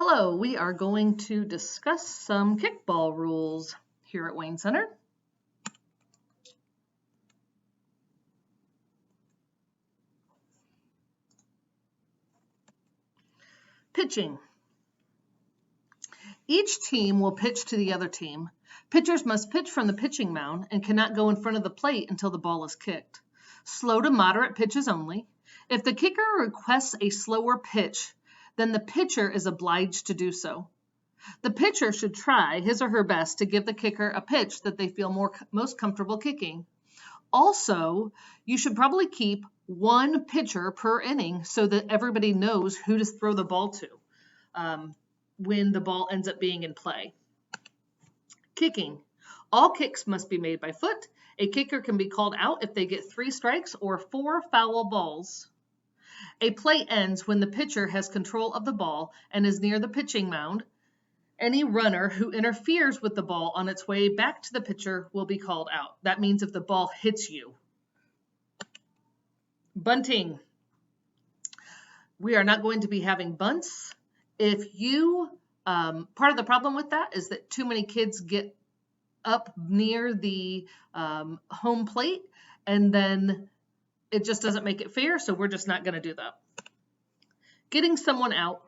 Hello, we are going to discuss some kickball rules here at Wayne Center. Pitching. Each team will pitch to the other team. Pitchers must pitch from the pitching mound and cannot go in front of the plate until the ball is kicked. Slow to moderate pitches only. If the kicker requests a slower pitch, then the pitcher is obliged to do so. The pitcher should try his or her best to give the kicker a pitch that they feel most comfortable kicking. Also, you should probably keep one pitcher per inning so that everybody knows who to throw the ball to when the ball ends up being in play. Kicking. All kicks must be made by foot. A kicker can be called out if they get 3 strikes or 4 foul balls. A play ends when the pitcher has control of the ball and is near the pitching mound. Any runner who interferes with the ball on its way back to the pitcher will be called out. That means if the ball hits you. Bunting. We are not going to be having bunts. If you, part of the problem with that is that too many kids get up near the home plate and then it just doesn't make it fair, so we're just not going to do that. Getting someone out.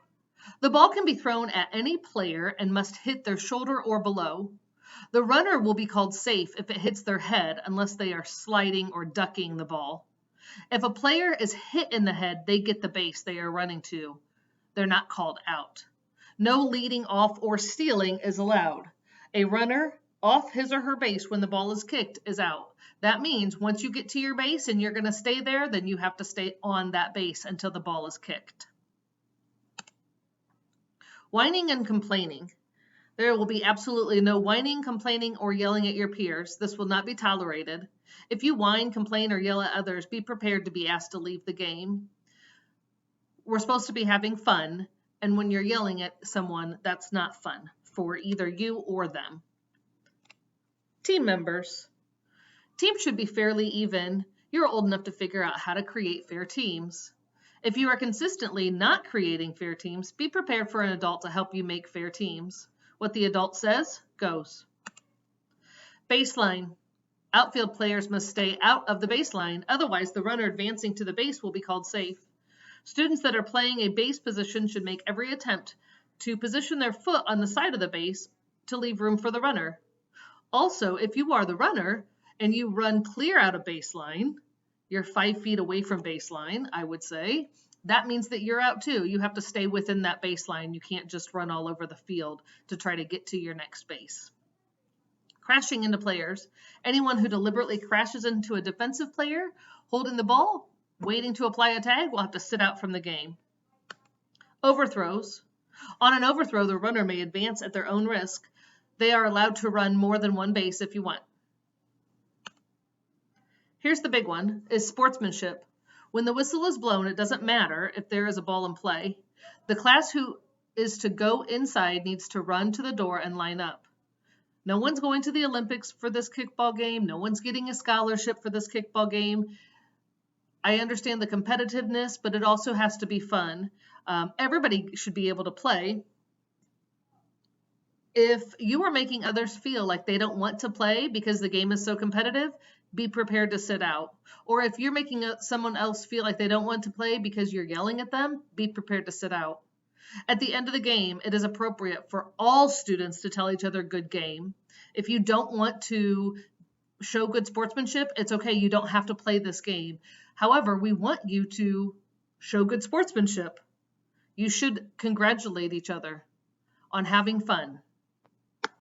The ball can be thrown at any player and must hit their shoulder or below. The runner will be called safe if it hits their head unless they are sliding or ducking the ball. If a player is hit in the head, they get the base they are running to. They're not called out. No leading off or stealing is allowed. A runner off his or her base when the ball is kicked is out. That means once you get to your base and you're going to stay there, then you have to stay on that base until the ball is kicked. Whining and complaining. There will be absolutely no whining, complaining, or yelling at your peers. This will not be tolerated. If you whine, complain, or yell at others, be prepared to be asked to leave the game. We're supposed to be having fun, and when you're yelling at someone, that's not fun for either you or them. Team members. Teams should be fairly even. You're old enough to figure out how to create fair teams. If you are consistently not creating fair teams, be prepared for an adult to help you make fair teams. What the adult says, goes. Baseline. Outfield players must stay out of the baseline, otherwise the runner advancing to the base will be called safe. Students that are playing a base position should make every attempt to position their foot on the side of the base to leave room for the runner. Also, if you are the runner and you run clear out of baseline, you're 5 feet away from baseline, I would say, that means that you're out too. You have to stay within that baseline. You can't just run all over the field to try to get to your next base. Crashing into players. Anyone who deliberately crashes into a defensive player holding the ball, waiting to apply a tag, will have to sit out from the game. Overthrows. On an overthrow, the runner may advance at their own risk. They are allowed to run more than one base if you want. Here's the big one, is sportsmanship. When the whistle is blown, it doesn't matter if there is a ball in play. The class who is to go inside needs to run to the door and line up. No one's going to the Olympics for this kickball game. No one's getting a scholarship for this kickball game. I understand the competitiveness, but it also has to be fun. Everybody should be able to play. If you are making others feel like they don't want to play because the game is so competitive, be prepared to sit out. Or if you're making someone else feel like they don't want to play because you're yelling at them, be prepared to sit out. At the end of the game, it is appropriate for all students to tell each other good game. If you don't want to show good sportsmanship, it's okay. You don't have to play this game. However, we want you to show good sportsmanship. You should congratulate each other on having fun.